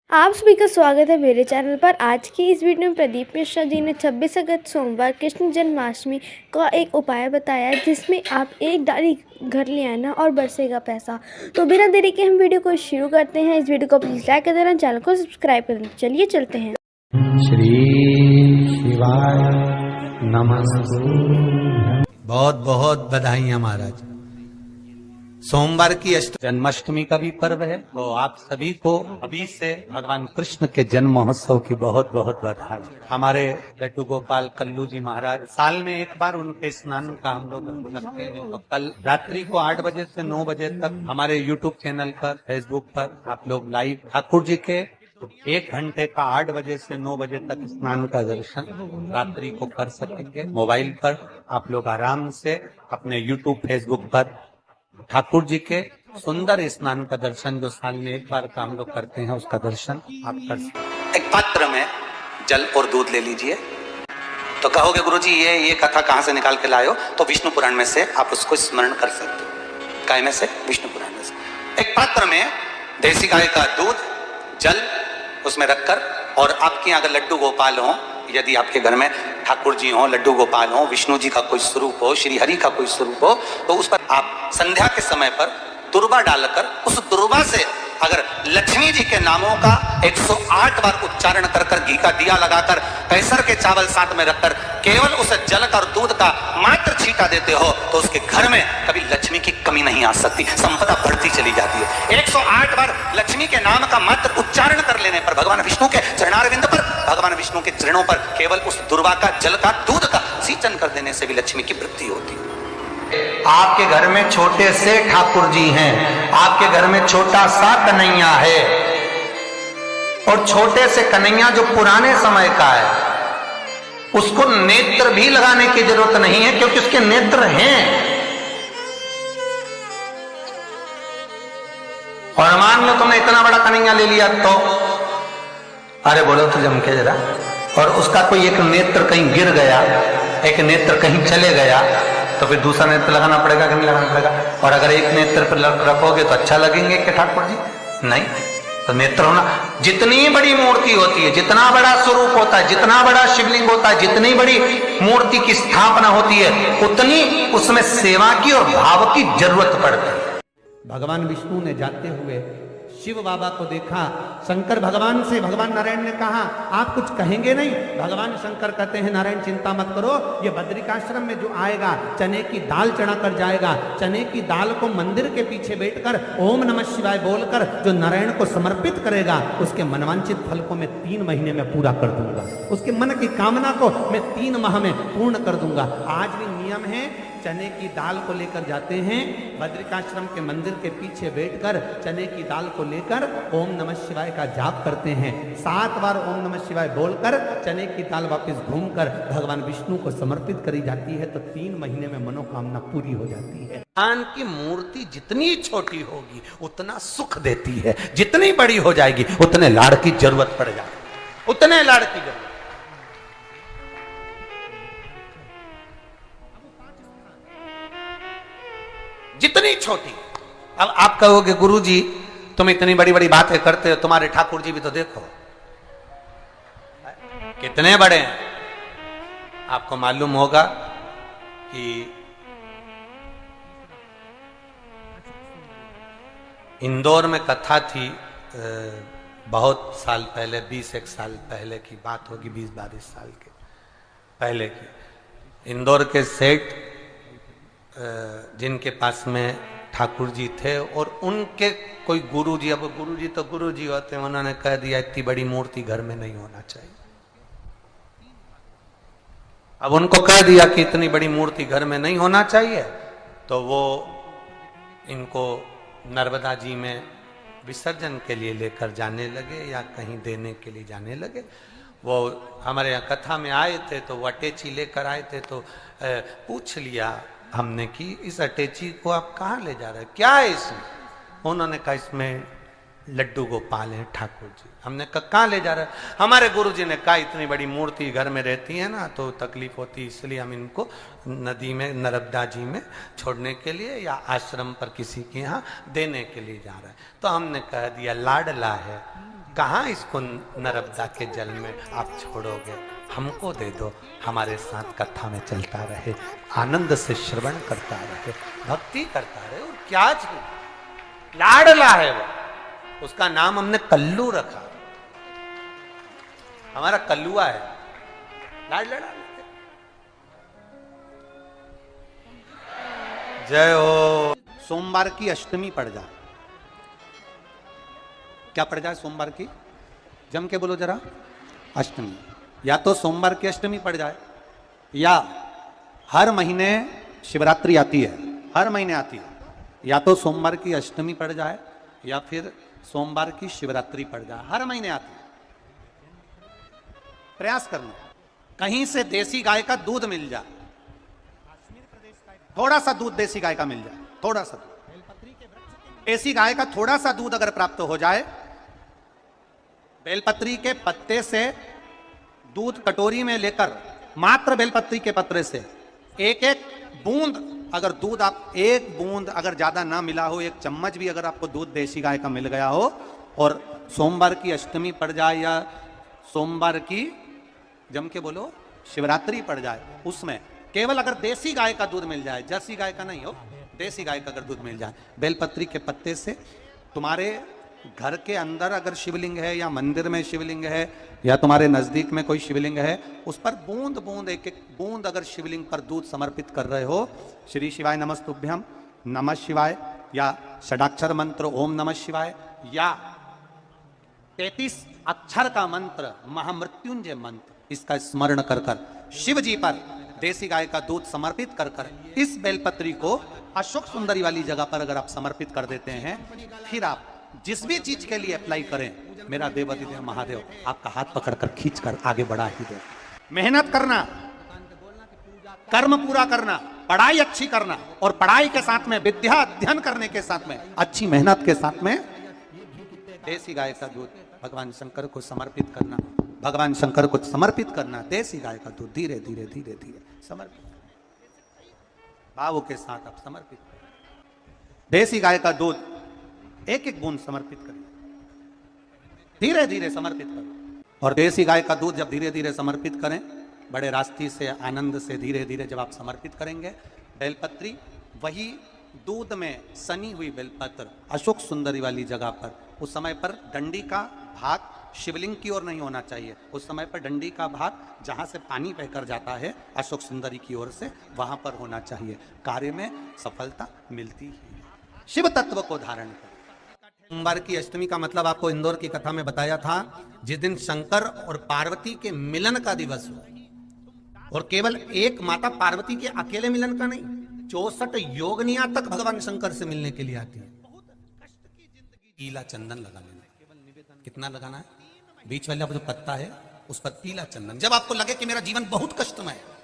आप सभी का स्वागत है मेरे चैनल पर। आज की इस वीडियो में प्रदीप मिश्रा जी ने 26 अगस्त सोमवार कृष्ण जन्माष्टमी का एक उपाय बताया है, जिसमें आप एक डाली घर ले आना और बरसेगा पैसा। तो बिना देरी के हम वीडियो को शुरू करते हैं। इस वीडियो को प्लीज़ लाइक कर देना, चैनल को सब्सक्राइब कर देना। चलिए चलते हैं। श्री शिवाय नमस्ते। बहुत बहुत बधाइयां महाराज। सोमवार की जन्माष्टमी का भी पर्व है, तो आप सभी को अभी से भगवान कृष्ण के जन्म महोत्सव की बहुत बहुत बधाई। हमारे लड्डू गोपाल कल्लू जी महाराज साल में एक बार उनके स्नान का हम लोग करते हैं। तो कल रात्रि को 8 बजे से 9 बजे तक हमारे यूट्यूब चैनल पर, फेसबुक पर आप लोग लाइव ठाकुर जी के 1 घंटे का 8 बजे से 9 बजे तक स्नान का दर्शन रात्रि को कर सकेंगे। मोबाइल पर आप लोग आराम से अपने यूट्यूब फेसबुक पर ठाकुर जी के सुंदर स्नान का दर्शन, जो साल में एक बार का हम लोग करते हैं, उसका दर्शन आप कर सकते। एक पात्र में जल और दूध ले लीजिए। तो कहोगे गुरुजी ये कथा कहां से निकाल के लाए हो? तो विष्णु पुराण में से आप उसको स्मरण कर सकते हो। काय में से? विष्णु पुराण में से। एक पात्र में देसी गाय का दूध, जल उसमें रखकर, और आपके यहाँ अगर लड्डू गोपाल हो, यदि आपके घर में ठाकुर जी हो, लड्डू गोपाल हो, विष्णु जी का कोई स्वरूप हो, श्री हरि का कोई स्वरूप हो, तो उस पर आप संध्या के समय पर दुर्वा डालकर उस दुर्वा से अगर लक्ष्मी जी के नामों का 108 बार उच्चारण कर कर, घी का दिया लगाकर, कैसर के चावल साथ में रखकर केवल उस जल का और दूध का मात्र छींटा देते हो, तो उसके घर में कभी लक्ष्मी की कमी नहीं आ सकती, संपदा बढ़ती चली जाती है। 108 बार लक्ष्मी के नाम का मात्र उच्चारण कर लेने पर, भगवान विष्णु के चरणारविंद पर, भगवान विष्णु के चरणों पर केवल उस दुर्वा का, जल का, दूध का सिंचन कर देने से भी लक्ष्मी की वृद्धि होती है। आपके घर में छोटे से ठाकुर जी हैं, आपके घर में छोटा सा कन्हैया है, और छोटे से कन्हैया जो पुराने समय का है, उसको नेत्र भी लगाने की जरूरत नहीं है, क्योंकि उसके नेत्र हैं। और मान लो तुमने इतना बड़ा कन्हैया ले लिया, तो अरे बोलो तो जम के जरा, और उसका कोई एक नेत्र कहीं गिर गया, एक नेत्र कहीं चले गया, तो फिर दूसरा नेत्र लगाना पड़ेगा कि नहीं लगाना पड़ेगा? और अगर एक नेत्र पर रखोगे तो अच्छा लगेंगे कि ठाकुर जी? नहीं। तो नेत्र होना, जितनी बड़ी मूर्ति होती है, जितना बड़ा स्वरूप होता है, जितना बड़ा शिवलिंग होता है, जितनी बड़ी मूर्ति की स्थापना होती है, उतनी उसमें सेवा की और भाव की जरूरत पड़ती है। भगवान विष्णु ने जाते हुए शिव बाबा को देखा। शंकर भगवान से, भगवान नारायण ने कहा आप कुछ कहेंगे नहीं? भगवान शंकर कहते हैं नारायण चिंता मत करो, ये बद्रिकाश्रम में जो आएगा चने की दाल चढ़ा कर जाएगा, चने की दाल को मंदिर के पीछे बैठकर ओम नमः शिवाय बोलकर जो नारायण को समर्पित करेगा, उसके मनवांचित फल को मैं 3 महीने में पूरा कर दूंगा, उसके मन की कामना को मैं 3 माह में पूर्ण कर दूंगा। आज भी नियम है, चने की दाल को लेकर जाते हैं, बद्रिकाश्रम के मंदिर के पीछे बैठकर चने की दाल को लेकर ओम नमः शिवाय का जाप करते हैं। 7 बार ओम नमः शिवाय बोलकर चने की दाल वापस घूमकर भगवान विष्णु को समर्पित करी जाती है, तो 3 महीने में मनोकामना पूरी हो जाती है। भगवान की मूर्ति जितनी छोटी होगी उतना सुख देती है, जितनी बड़ी हो जाएगी उतने लाड़ की जरूरत पड़ जाएगी, उतने लाड़ की जरूरत। जितनी छोटी। अब आप कहोगे गुरुजी तुम इतनी बड़ी बड़ी बातें करते हो, तुम्हारे ठाकुर जी भी तो देखो कितने बड़े हैं। आपको मालूम होगा कि इंदौर में कथा थी, बहुत साल पहले, 20-1 साल पहले की बात होगी, 20-22 साल के पहले की। इंदौर के सेठ जिनके पास में ठाकुर जी थे, और उनके कोई गुरुजी, अब गुरुजी तो गुरुजी होते हैं, उन्होंने कह दिया इतनी बड़ी मूर्ति घर में नहीं होना चाहिए। अब उनको कह दिया कि इतनी बड़ी मूर्ति घर में नहीं होना चाहिए, तो वो इनको नर्मदा जी में विसर्जन के लिए लेकर जाने लगे या कहीं देने के लिए जाने लगे। वो हमारे यहाँ कथा में आए थे, तो वो अटैची लेकर आए थे, तो पूछ लिया हमने कि इस अटैची को आप कहाँ ले जा रहे हैं, क्या है इसमें? उन्होंने कहा इसमें लड्डू गोपाल है ठाकुर जी। हमने कहा कहाँ ले जा रहे हैं? हमारे गुरुजी ने कहा इतनी बड़ी मूर्ति घर में रहती है ना, तो तकलीफ होती है, इसलिए हम इनको नदी में, नर्मदा जी में छोड़ने के लिए या आश्रम पर किसी के यहाँ देने के लिए जा रहे हैं। तो हमने कह दिया लाडला है, कहाँ इसको नर्मदा के जल में आप छोड़ोगे? हमको दे दो, हमारे साथ कथा में चलता रहे, आनंद से श्रवण करता रहे, भक्ति करता रहे। और क्या चाहिए? लाडला है वो, उसका नाम हमने कल्लू रखा, हमारा कल्लुआ है, लाड लड़ा। जय हो। सोमवार की अष्टमी पड़ जाए, क्या पड़ जाए सोमवार की? जम के बोलो जरा, अष्टमी। या तो सोमवार की अष्टमी पड़ जाए, या हर महीने शिवरात्रि आती है, हर महीने आती है, या तो सोमवार की अष्टमी पड़ जाए या फिर सोमवार की शिवरात्रि पड़ जाए, हर महीने आती है। प्रयास करना कहीं से देसी गाय का दूध मिल जाए, थोड़ा सा दूध देसी गाय का मिल जाए, थोड़ा सा दूध देसी गाय का, थोड़ा सा दूध अगर प्राप्त हो जाए, बेलपत्री के पत्ते से दूध कटोरी में लेकर, मात्र बेलपत्री के पत्ते से एक एक बूंद, अगर दूध आप एक बूंद अगर ज्यादा ना मिला हो, एक चम्मच भी अगर आपको दूध देसी गाय का मिल गया हो, और सोमवार की अष्टमी पड़ जाए या सोमवार की, जम के बोलो, शिवरात्रि पड़ जाए, उसमें केवल अगर देसी गाय का दूध मिल जाए, जर्सी गाय का नहीं हो, देसी गाय का अगर दूध मिल जाए, बेलपत्री के पत्ते से, तुम्हारे घर के अंदर अगर शिवलिंग है या मंदिर में शिवलिंग है या तुम्हारे नजदीक में कोई शिवलिंग है, उस पर बूंद बूंद, एक एक बूंद अगर शिवलिंग पर दूध समर्पित कर रहे हो, श्री शिवाय नमस्तुभ्यम, नमः शिवाय, या षडाक्षर मंत्र ओम नमः शिवाय, या 33 अक्षर का मंत्र महामृत्युंजय मंत्र, इसका स्मरण कर कर शिव जी पर देसी गाय का दूध समर्पित कर कर इस बेलपत्री को अशोक सुंदरी वाली जगह पर अगर आप समर्पित कर देते हैं, फिर आप जिस भी चीज के लिए अप्लाई करें, मेरा देवाधिदेव महादेव आपका हाथ पकड़कर खींचकर आगे बढ़ा ही दे। मेहनत करना, कर्म पूरा करना, पढ़ाई अच्छी करना, और पढ़ाई के साथ में विद्या अध्ययन करने के साथ में अच्छी मेहनत के साथ में देसी गाय का दूध भगवान शंकर को समर्पित करना, भगवान शंकर को समर्पित करना, देसी गाय का दूध धीरे धीरे धीरे धीरे समर्पित, भावों के साथ आप समर्पित करें। देसी गाय का दूध एक एक बूंद समर्पित करें, धीरे धीरे समर्पित करें। और देसी गाय का दूध जब धीरे धीरे समर्पित करें, बड़े रास्ते से, आनंद से धीरे धीरे जब आप समर्पित करेंगे, बेलपत्री वही दूध में सनी हुई बेलपत्र अशोक सुंदरी वाली जगह पर, उस समय पर डंडी का भाग शिवलिंग की ओर नहीं होना चाहिए, उस समय पर डंडी का भाग जहां से पानी बहकर जाता है अशोक सुंदरी की ओर से, वहां पर होना चाहिए। कार्य में सफलता मिलती है। शिव तत्व को धारण कर। सोमवार की अष्टमी का मतलब आपको इंदौर की कथा में बताया था, जिस दिन शंकर और पार्वती के मिलन का दिवस हो, और केवल एक माता पार्वती के अकेले मिलन का नहीं, 64 योगनियां तक भगवान शंकर से मिलने के लिए आती है। पीला चंदन लगा लेना, कितना लगाना है? बीच वाला जो पत्ता है उस पर पीला चंदन। जब आपको लगे कि मेरा जीवन बहुत कष्टमय है,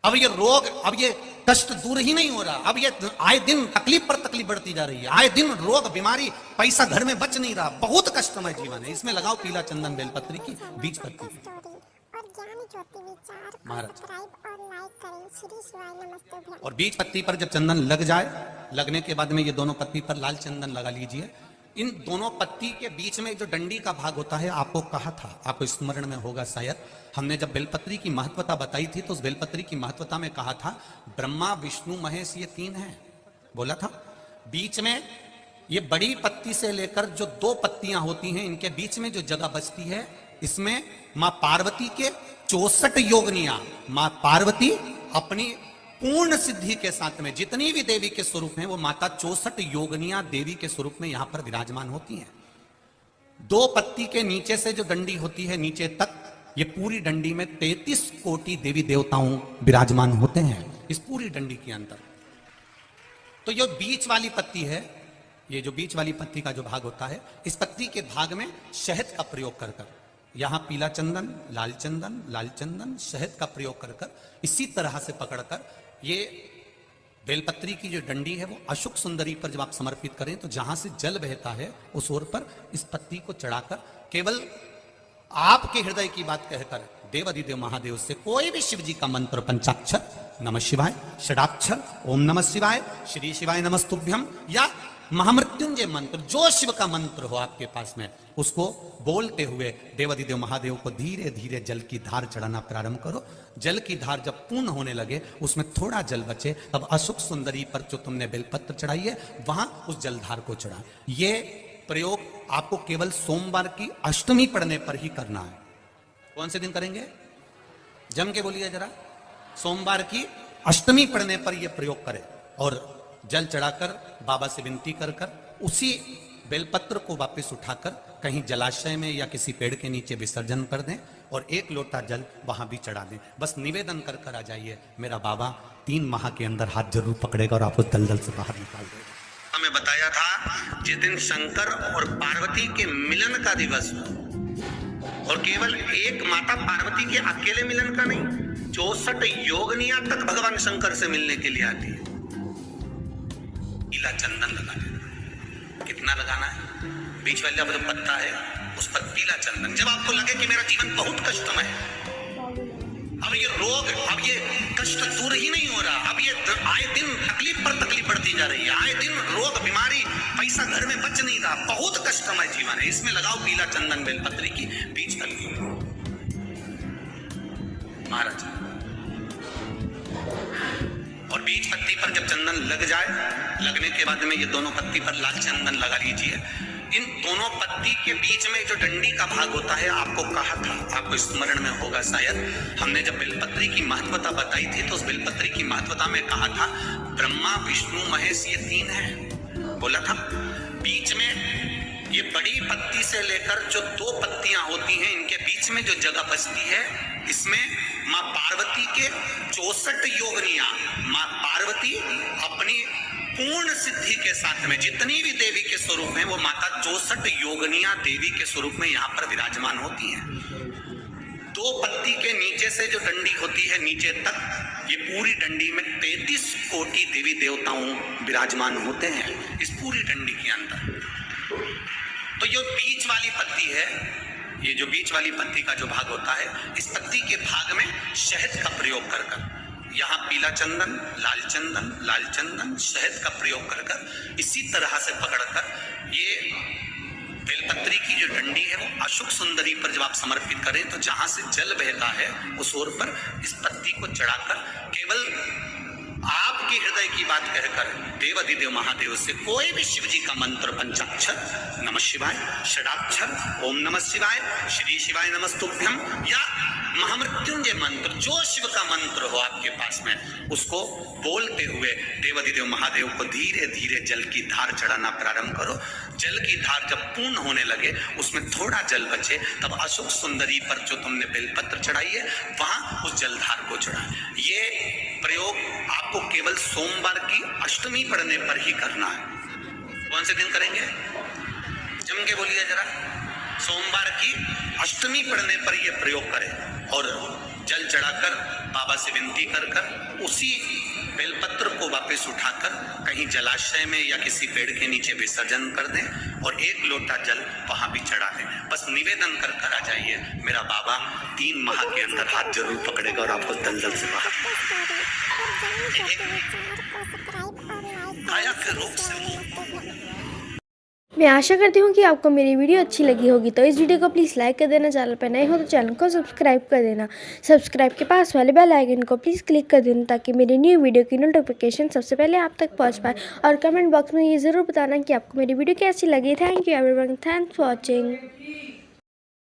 अब ये रोग, अब ये कष्ट दूर ही नहीं हो रहा, अब ये आए दिन तकलीफ पर तकलीफ बढ़ती जा रही है, आए दिन रोग बीमारी, पैसा घर में बच नहीं रहा, बहुत कष्टमय जीवन है, इसमें लगाओ पीला चंदन बेलपत्री की बीज पत्ती की। महाराज और बीज पत्ती पर जब चंदन लग जाए, लगने के बाद में ये दोनों पत्ती पर लाल चंदन लगा लीजिए। इन दोनों पत्ती के बीच में जो डंडी का भाग होता है, आपको कहा था, आपको स्मरण में होगा शायद, हमने जब बेलपत्री की महत्वता बताई थी तो उस बेलपत्री की महत्वता में कहा था ब्रह्मा विष्णु महेश ये 3 हैं, बोला था। बीच में ये बड़ी पत्ती से लेकर जो 2 पत्तियां होती हैं, इनके बीच में जो जगह बचती है, इसमें मां पार्वती के 64 योगनियां, मां पार्वती अपनी पूर्ण सिद्धि के साथ में जितनी भी देवी के स्वरूप हैं, वो माता 64 योगनियां देवी के स्वरूप में यहां पर विराजमान होती हैं। 2 पत्ती के नीचे से जो डंडी होती है नीचे तक, ये पूरी डंडी में 33 कोटि देवी देवताओं विराजमान होते हैं इस पूरी डंडी के अंदर। तो ये बीच वाली पत्ती है, ये जो बीच वाली पत्ती का जो भाग होता है, इस पत्ती के भाग में शहद का प्रयोग कर कर, यहां पीला चंदन, लाल चंदन, शहद का प्रयोग कर कर, इसी तरह से पकड़कर ये बेलपत्री की जो डंडी है वो अशोक सुंदरी पर जब आप समर्पित करें, तो जहां से जल बहता है उस ओर पर इस पत्ती को चढ़ाकर केवल आपके हृदय की बात कहकर देवाधिदेव महादेव से कोई भी शिव जी का मंत्र, पंचाक्षर नमः शिवाय, षडाक्षर ओम नमः शिवाय, श्री शिवाय नमस्तुभ्यम, या महामृत्युंजय मंत्र, जो शिव का मंत्र हो आपके पास में, उसको बोलते हुए देवाधिदेव महादेव को धीरे धीरे जल की धार चढ़ाना प्रारंभ करो। जल की धार जब पूर्ण होने लगे, उसमें थोड़ा जल बचे, तब अशोक सुंदरी पर जो तुमने बेलपत्र चढ़ाई है वहां उस जलधार को चढ़ा। ये प्रयोग आपको केवल सोमवार की अष्टमी पढ़ने पर ही करना है। कौन से दिन करेंगे? जम के बोलिए जरा। सोमवार की अष्टमी पढ़ने पर यह प्रयोग करें और जल चढ़ाकर बाबा से विनती कर उसी बेलपत्र को वापस उठाकर कहीं जलाशय में या किसी पेड़ के नीचे विसर्जन कर दें और 1 लोटा जल वहां भी चढ़ा दें। बस निवेदन कर आ जाइए, मेरा बाबा 3 माह के अंदर हाथ जरूर पकड़ेगा और आपको दलदल से बाहर निकाल देगा। हमें बताया था जिस दिन शंकर और पार्वती के मिलन का दिवस हो, और केवल एक माता पार्वती के अकेले मिलन का नहीं, 64 योगनिया तक भगवान शंकर से मिलने के लिए आती है। पीला चंदन लगा देना। कितना लगाना है? बीच वाला जो पत्ता है उस पर पीला चंदन। जब आपको लगे कि मेरा जीवन बहुत कष्टमय है, अब ये रोग, अब ये कष्ट दूर ही नहीं हो रहा, अब ये आए दिन तकलीफ पर तकलीफ बढ़ती जा रही है, आए दिन रोग बीमारी, पैसा घर में बच नहीं रहा, बहुत कष्टमय जीवन है, इसमें लगाओ पीला चंदन बेलपत्री की बीज कली। महाराज, और बीज पत्ती पर जब चंदन लग जाए, लगने के बाद में ये दोनों पत्ती पर लाल चंदन लगा लीजिए। इन दोनों पत्ती के बीच में जो डंडी का भाग होता है, आपको कहा था, आपको स्मरण में होगा शायद, हमने जब बेलपत्री की महत्वता बताई थी तो उस बेलपत्री की महत्वता में कहा था ब्रह्मा विष्णु महेश ये 3 है, बोला था। बीच में ये बड़ी पत्ती से लेकर जो 2 पत्तियां होती हैं, इनके बीच में जो जगह बचती है, इसमें माँ पार्वती के 64 योगनिया, माँ पार्वती अपनी पूर्ण सिद्धि के साथ में जितनी भी देवी के स्वरूप हैं, वो माता 64 योगनिया देवी के स्वरूप में यहाँ पर विराजमान होती हैं। 2 पत्ती के नीचे से जो डंडी होती है नीचे तक, ये पूरी डंडी में 33 कोटि देवी देवताओं विराजमान होते हैं इस पूरी डंडी के अंदर। तो जो बीच वाली पत्ती है, ये जो बीच वाली पत्ती का जो भाग होता है, इस पत्ती के भाग में शहद का प्रयोग कर यहाँ पीला चंदन, लाल चंदन, शहद का प्रयोग कर इसी तरह से पकड़कर ये बेलपत्री की जो डंडी है वो अशोक सुंदरी पर जब आप समर्पित करें, तो जहां से जल बहता है उस ओर पर इस पत्ती को चढ़ाकर केवल आपके हृदय की बात कहकर देवाधिदेव महादेव से कोई भी शिव जी का मंत्र, पंचाक्षर, नमः शिवाय, षडाक्षर, ओम नमः शिवाय, श्री शिवाय नमस्तुभ्यम, या महामृत्युंजय मंत्र, जो शिव का मंत्र हो आपके पास में, उसको बोलते हुए देवाधिदेव महादेव को धीरे धीरे जल की धार चढ़ाना प्रारंभ करो। जल की धार जब पूर्ण होने लगे, उसमें थोड़ा जल बचे, तब अशोक सुंदरी पर जो तुमने बेलपत्र चढ़ाई है वहां उस जलधार को चढ़ा। ये प्रयोग आपको केवल सोमवार की अष्टमी पढ़ने पर ही करना है। कौन से दिन करेंगे? जम के बोलिए जरा। सोमवार की अष्टमी पढ़ने पर यह प्रयोग करें और जल चढ़ाकर बाबा से विनती कर उसी बेलपत्र को वापस उठाकर कहीं जलाशय में या किसी पेड़ के नीचे विसर्जन कर दें और 1 लोटा जल वहां भी चढ़ा दें। बस निवेदन कर आ जाइए, मेरा बाबा 3 माह के अंदर हाथ जरूर पकड़ेगा और आपको दलदल से बाहर काया के रोग से। मैं आशा करती हूँ कि आपको मेरी वीडियो अच्छी लगी होगी, तो इस वीडियो को प्लीज़ लाइक कर देना, चैनल पर नए हो तो चैनल को सब्सक्राइब कर देना, सब्सक्राइब के पास वाले बेल आइकन को प्लीज़ क्लिक कर देना ताकि मेरी न्यू वीडियो की नोटिफिकेशन सबसे पहले आप तक पहुँच पाए। और कमेंट बॉक्स में ये ज़रूर बताना कि आपको मेरी वीडियो कैसी लगी। Thank you everyone, thanks for watching.